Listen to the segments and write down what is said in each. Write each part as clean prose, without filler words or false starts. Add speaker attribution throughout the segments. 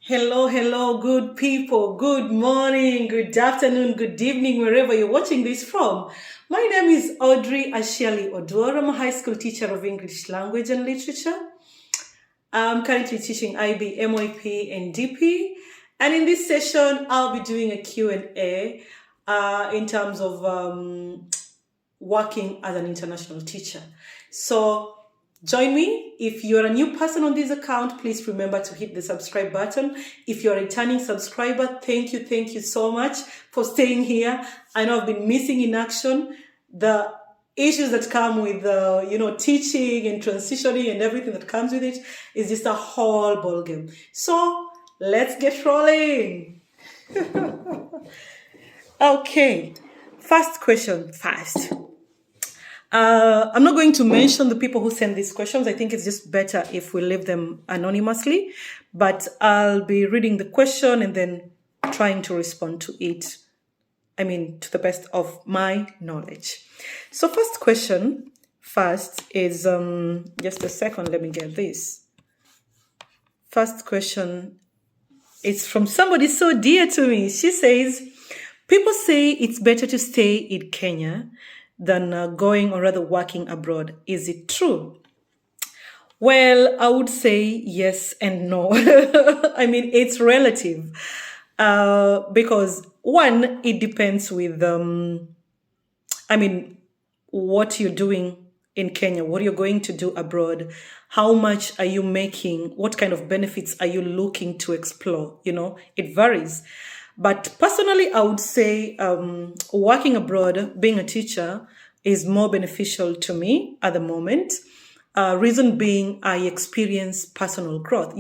Speaker 1: Hello, hello, good people. Good morning, good afternoon, good evening, wherever you're watching this from. My name is Audrie Ashiali Odor. I'm a high school teacher of English language and literature. I'm currently teaching IB, MYP, and DP. And in this session, I'll be doing a Q&A in terms of working as an international teacher. So join me. If you're a new person on this account, please remember to hit the subscribe button. If you're a returning subscriber, thank you so much for staying here. I know I've been missing in action. The issues that come with teaching and transitioning and everything that comes with it is just a whole ballgame. So let's get rolling. Okay, first question first. I'm not going to mention the people who send these questions. I think it's just better if we leave them anonymously, but I'll be reading the question and then trying to respond to it. To the best of my knowledge. So first question first is, just a second, let me get this. First question is from somebody so dear to me. She says, people say it's better to stay in Kenya than going or rather working abroad. Is it true? Well, I would say yes and no. It's relative. Because one, it depends with, what you're doing in Kenya, what you're going to do abroad, how much are you making, what kind of benefits are you looking to explore, it varies. But personally, I would say working abroad, being a teacher, is more beneficial to me at the moment. Reason being, I experience personal growth.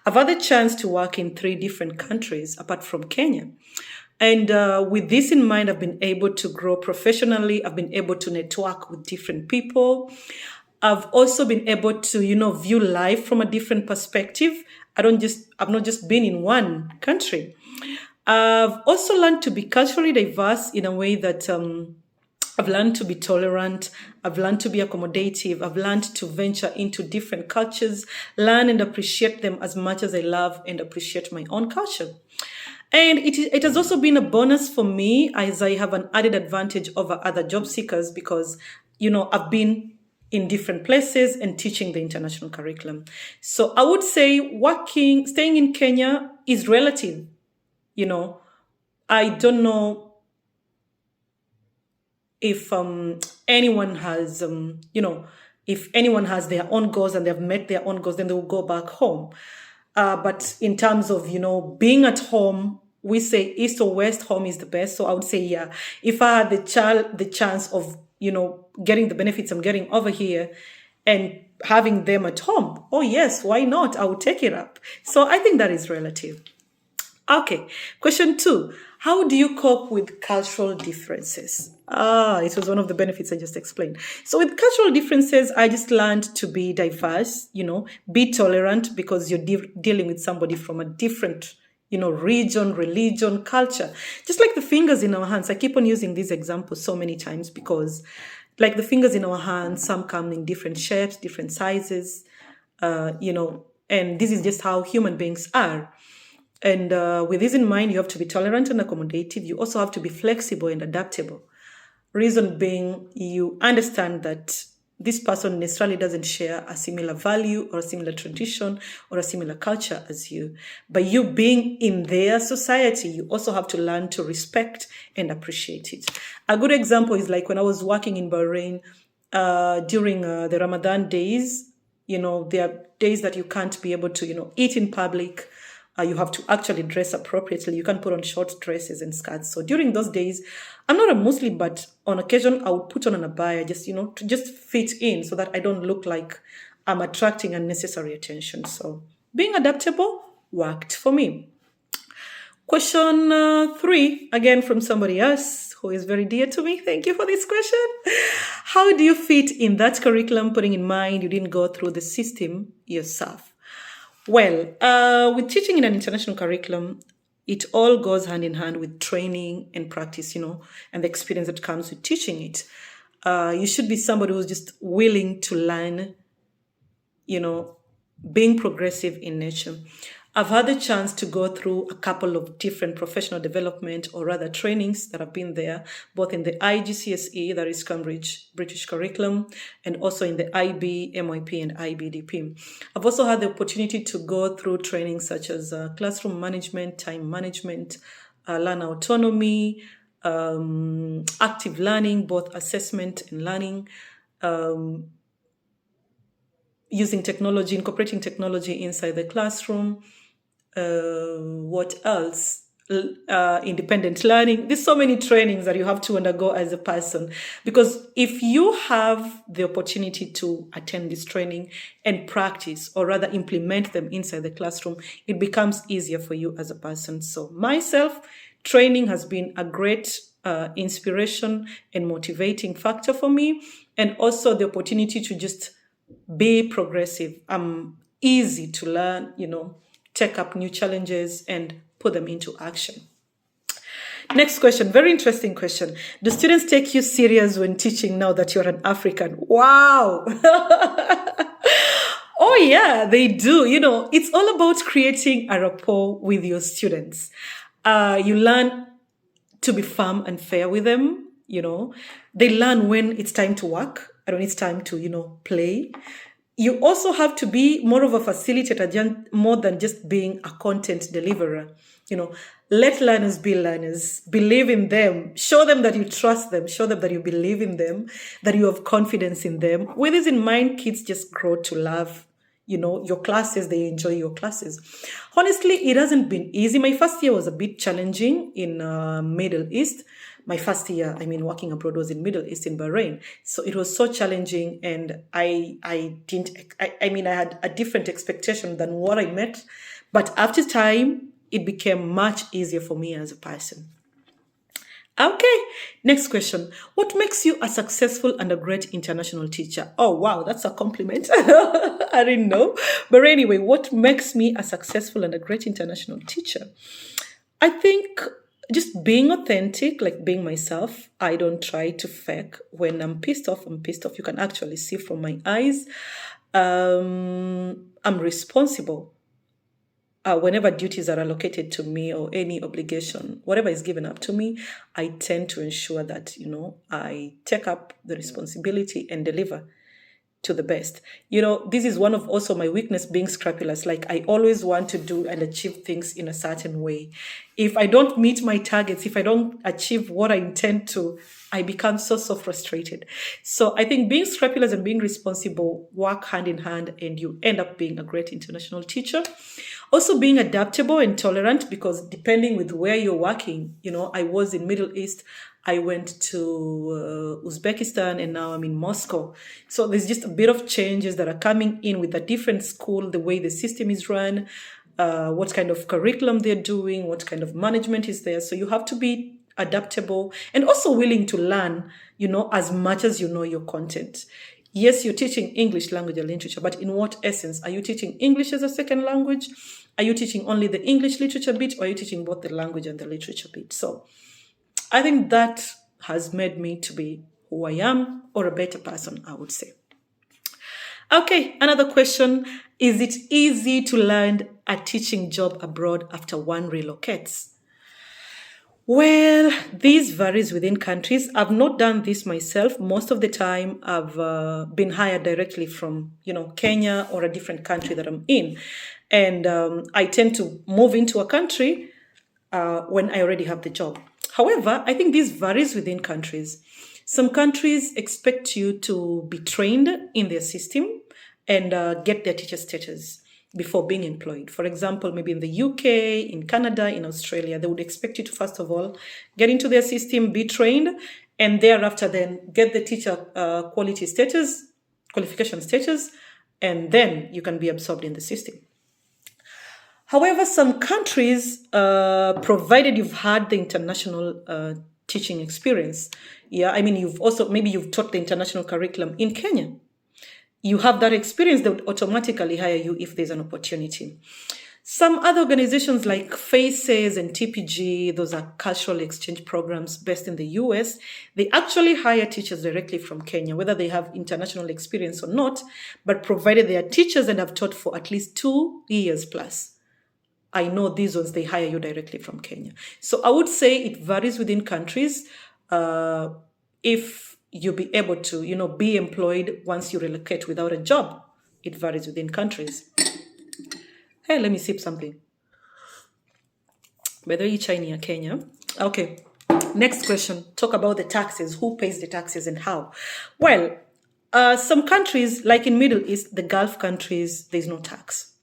Speaker 1: I've had the chance to work in 3 different countries apart from Kenya. And with this in mind, I've been able to grow professionally. I've been able to network with different people. I've also been able to, view life from a different perspective. I've not just been in one country. I've also learned to be culturally diverse in a way that I've learned to be tolerant. I've learned to be accommodative. I've learned to venture into different cultures, learn and appreciate them as much as I love and appreciate my own culture. And it has also been a bonus for me as I have an added advantage over other job seekers because, I've been in different places and teaching the international curriculum. So I would say staying in Kenya is relative. I don't know if anyone has, if anyone has their own goals and they've met their own goals, then they will go back home. But in terms of, being at home, we say east or west, home is the best. So I would say, yeah, if I had the chance of, getting the benefits I'm getting over here and having them at home, oh yes, why not? I would take it up. So I think that is relative. Okay, question 2. How do you cope with cultural differences? It was one of the benefits I just explained. So with cultural differences, I just learned to be diverse, be tolerant because you're dealing with somebody from a different, region, religion, culture. Just like the fingers in our hands. I keep on using these examples so many times because like the fingers in our hands, some come in different shapes, different sizes, and this is just how human beings are. And with this in mind, you have to be tolerant and accommodative. You also have to be flexible and adaptable. Reason being, you understand that this person necessarily doesn't share a similar value or a similar tradition or a similar culture as you. But you being in their society, you also have to learn to respect and appreciate it. A good example is like when I was working in Bahrain during the Ramadan days, there are days that you can't be able to, eat in public. You have to actually dress appropriately. You can't put on short dresses and skirts. So during those days, I'm not a Muslim, but on occasion I would put on an abaya just, to just fit in so that I don't look like I'm attracting unnecessary attention. So being adaptable worked for me. Question 3, again from somebody else who is very dear to me. Thank you for this question. How do you fit in that curriculum, putting in mind you didn't go through the system yourself? Well, with teaching in an international curriculum, it all goes hand in hand with training and practice, and the experience that comes with teaching it. You should be somebody who's just willing to learn, being progressive in nature. I've had the chance to go through a couple of different professional development or rather trainings that have been there, both in the IGCSE, that is Cambridge British Curriculum, and also in the IB, MYP, and IBDP. I've also had the opportunity to go through trainings such as classroom management, time management, learner autonomy, active learning, both assessment and learning, using technology, incorporating technology inside the classroom. What else? Independent learning. There's so many trainings that you have to undergo as a person, because if you have the opportunity to attend this training and practice, or rather implement them inside the classroom, it becomes easier for you as a person. So myself, training has been a great inspiration and motivating factor for me, and also the opportunity to just be progressive. I'm easy to learn, take up new challenges and put them into action. Next question, very interesting question. Do students take you serious when teaching now that you're an African? Wow. Oh yeah, they do. It's all about creating a rapport with your students. You learn to be firm and fair with them. They learn when it's time to work and when it's time to, play. You also have to be more of a facilitator, more than just being a content deliverer. Let learners be learners. Believe in them. Show them that you trust them. Show them that you believe in them, that you have confidence in them. With this in mind, kids just grow to love, your classes. They enjoy your classes. Honestly, it hasn't been easy. My first year was a bit challenging in Middle East. My first year, working abroad was in Middle East, in Bahrain. So it was so challenging, and I had a different expectation than what I met. But after time, it became much easier for me as a person. Okay, next question. What makes you a successful and a great international teacher? Oh, wow, that's a compliment. I didn't know. But anyway, what makes me a successful and a great international teacher? I think just being authentic, like being myself. I don't try to fake. When I'm pissed off, I'm pissed off. You can actually see from my eyes. I'm responsible. Whenever duties are allocated to me, or any obligation, whatever is given up to me, I tend to ensure that, I take up the responsibility and deliver to the best. This is one of also my weakness, being scrupulous. Like, I always want to do and achieve things in a certain way. If I don't meet my targets, if I don't achieve what I intend to, I become so frustrated. So I think being scrupulous and being responsible work hand in hand, and you end up being a great international teacher. Also being adaptable and tolerant, because depending with where you're working, I was in Middle East, I went to Uzbekistan, and now I'm in Moscow. So there's just a bit of changes that are coming in with a different school, the way the system is run, what kind of curriculum they're doing, what kind of management is there. So you have to be adaptable and also willing to learn, as much as you know your content. Yes, you're teaching English language and literature, but in what essence? Are you teaching English as a second language? Are you teaching only the English literature bit, or are you teaching both the language and the literature bit? So I think that has made me to be who I am, or a better person, I would say. Okay, another question. Is it easy to land a teaching job abroad after one relocates? Well, this varies within countries. I've not done this myself. Most of the time, I've been hired directly from, Kenya or a different country that I'm in. And I tend to move into a country when I already have the job. However, I think this varies within countries. Some countries expect you to be trained in their system and get their teacher status before being employed. For example, maybe in the UK, in Canada, in Australia, they would expect you to, first of all, get into their system, be trained, and thereafter then get the teacher qualification status, and then you can be absorbed in the system. However, some countries, provided you've had the international teaching experience, you've taught the international curriculum in Kenya. You have that experience, they would automatically hire you if there's an opportunity. Some other organizations like FACES and TPG, those are cultural exchange programs based in the US, they actually hire teachers directly from Kenya, whether they have international experience or not, but provided they are teachers and have taught for at least 2 years plus. I know these ones, they hire you directly from Kenya. So I would say it varies within countries. If you be able to, be employed once you relocate without a job, it varies within countries. Hey, let me sip something. Whether you China or Kenya. Okay. Next question. Talk about the taxes. Who pays the taxes and how? Well, some countries, like in Middle East, the Gulf countries, there's no tax.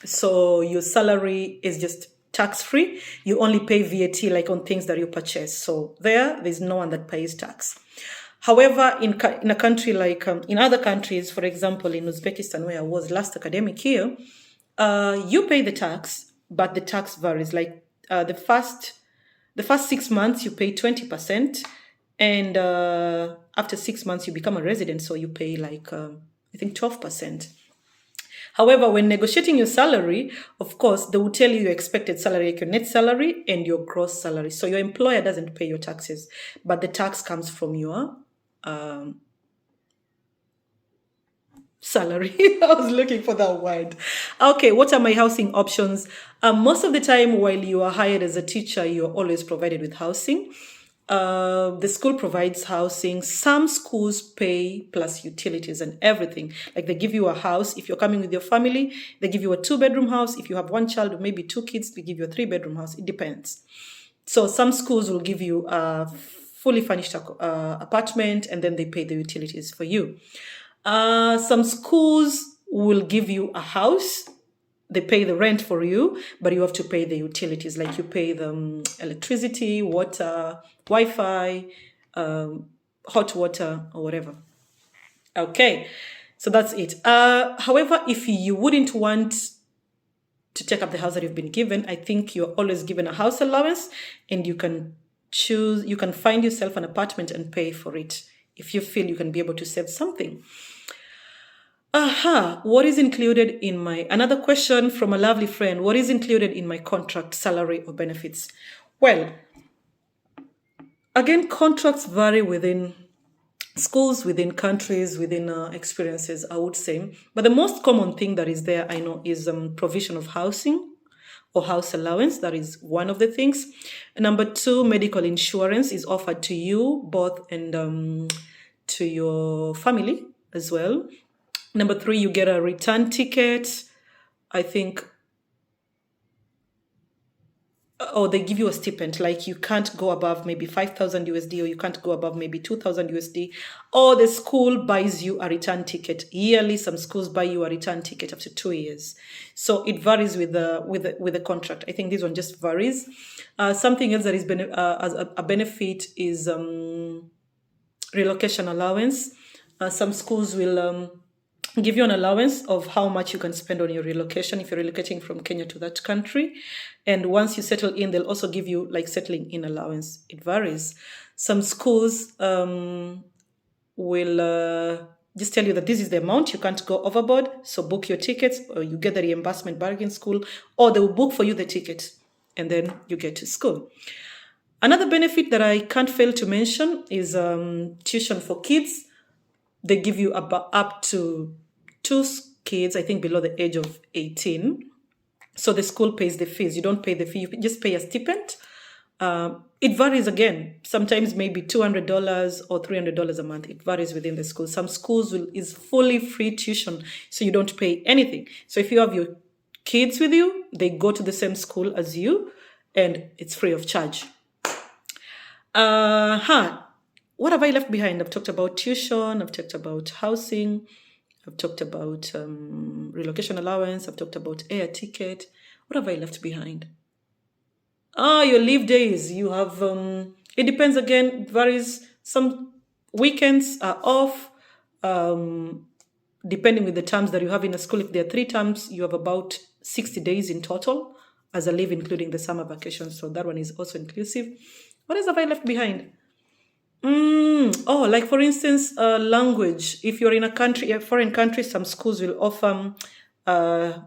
Speaker 1: So your salary is just tax-free. You only pay VAT like on things that you purchase. So there's no one that pays tax. However, in a country like, in other countries, for example, in Uzbekistan, where I was last academic year, you pay the tax, but the tax varies. Like the first 6 months, you pay 20%. And after 6 months, you become a resident. So you pay like, I think 12%. However, when negotiating your salary, of course, they will tell you your expected salary, like your net salary and your gross salary. So your employer doesn't pay your taxes, but the tax comes from your salary. I was looking for that word. Okay, what are my housing options? Most of the time, while you are hired as a teacher, you're always provided with housing. The school provides housing. Some schools pay plus utilities and everything. Like they give you a house. If you're coming with your family, they give you a 2-bedroom house. If you have one child or maybe 2 kids, they give you a 3-bedroom house. It depends. So some schools will give you a fully furnished apartment and then they pay the utilities for you. Some schools will give you a house. They pay the rent for you, but you have to pay the utilities, like you pay the electricity, water, Wi-Fi, hot water, or whatever. Okay, so that's it. However, if you wouldn't want to take up the house that you've been given, I think you're always given a house allowance, and you can find yourself an apartment and pay for it if you feel you can be able to save something. What is included in another question from a lovely friend, what is included in my contract, salary or benefits? Well, again, contracts vary within schools, within countries, within experiences, I would say. But the most common thing that is there, I know, is provision of housing or house allowance. That is one of the things. And number 2, medical insurance is offered to you both and to your family as well. Number 3, you get a return ticket. I think, or they give you a stipend, like you can't go above maybe 5,000 USD or you can't go above maybe 2,000 USD. Or the school buys you a return ticket yearly. Some schools buy you a return ticket after 2 years. So it varies with the contract. I think this one just varies. Something else that is as a benefit is relocation allowance. Some schools will give you an allowance of how much you can spend on your relocation if you're relocating from Kenya to that country. And once you settle in, they'll also give you like settling in allowance. It varies. Some schools will just tell you that this is the amount, you can't go overboard. So book your tickets or you get the reimbursement back in school, or they will book for you the ticket and then you get to school. Another benefit that I can't fail to mention is tuition for kids. They give you up to 2 kids, I think below the age of 18. So the school pays the fees. You don't pay the fee, you just pay a stipend. It varies again. Sometimes maybe $200 or $300 a month. It varies within the school. Some schools is fully free tuition, so you don't pay anything. So if you have your kids with you, they go to the same school as you, and it's free of charge. What have I left behind? I've talked about tuition. I've talked about housing. I've talked about relocation allowance. I've talked about air ticket. What have I left behind? Your leave days. You have, it depends again, it varies. Some weekends are off, depending with the terms that you have in a school. If there are 3 terms, you have about 60 days in total as a leave, including the summer vacation. So that one is also inclusive. What else have I left behind? Like for instance, language. If you're in a foreign country, some schools will offer a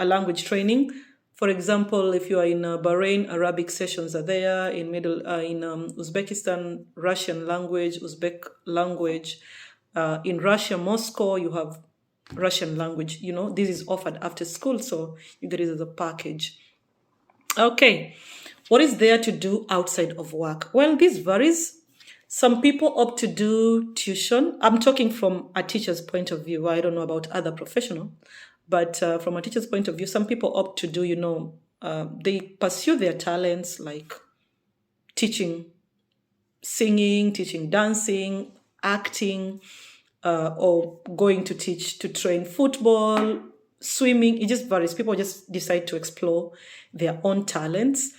Speaker 1: language training. For example, if you are in Bahrain, Arabic sessions are there. In Uzbekistan, Russian language, Uzbek language. In Russia, Moscow, you have Russian language. This is offered after school, so you get it as a package. Okay, what is there to do outside of work? Well, this varies. Some people opt to do tuition. I'm talking from a teacher's point of view. I don't know about other professional, but from a teacher's point of view, some people opt to do, they pursue their talents like teaching, singing, teaching dancing, acting, or going to train football, swimming. It just varies. People just decide to explore their own talents.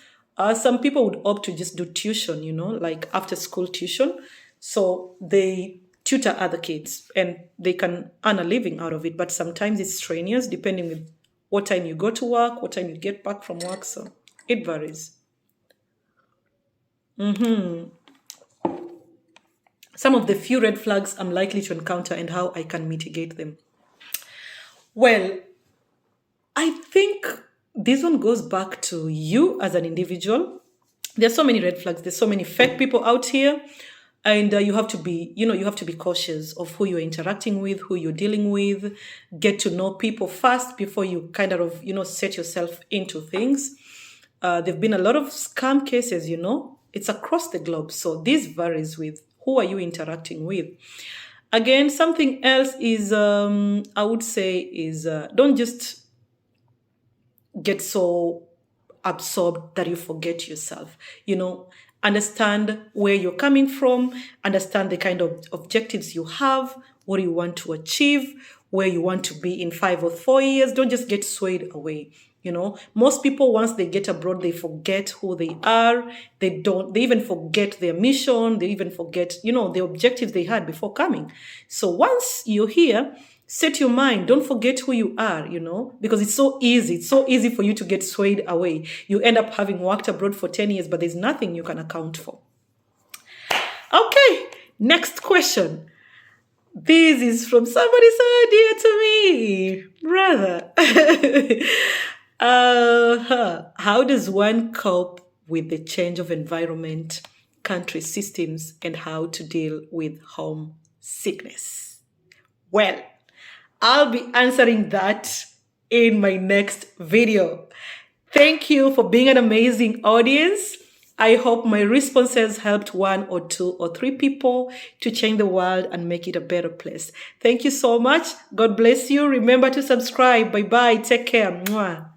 Speaker 1: Some people would opt to just do tuition, like after school tuition. So they tutor other kids and they can earn a living out of it. But sometimes it's strenuous depending with what time you go to work, what time you get back from work. So it varies. Some of the few red flags I'm likely to encounter and how I can mitigate them. Well, I think this one goes back to you as an individual. There's so many red flags. There's so many fake people out here. And you have to be, cautious of who you're interacting with, who you're dealing with. Get to know people first before you kind of, set yourself into things. There've been a lot of scam cases, It's across the globe. So this varies with who are you interacting with. Again, something else is, I would say, is don't just get so absorbed that you forget yourself. Understand where you're coming from, understand the kind of objectives you have, what you want to achieve, where you want to be in 5 or 4 years. Don't just get swayed away. Most people, once they get abroad, they forget who they are. They even forget their mission. They even forget, the objectives they had before coming. So once you're here, set your mind. Don't forget who you are, because it's so easy. It's so easy for you to get swayed away. You end up having worked abroad for 10 years, but there's nothing you can account for. Okay, next question. This is from somebody so dear to me, brother. How does one cope with the change of environment, country systems, and how to deal with homesickness? Well, I'll be answering that in my next video. Thank you for being an amazing audience. I hope my responses helped 1 or 2 or 3 people to change the world and make it a better place. Thank you so much. God bless you. Remember to subscribe. Bye-bye. Take care. Mwah.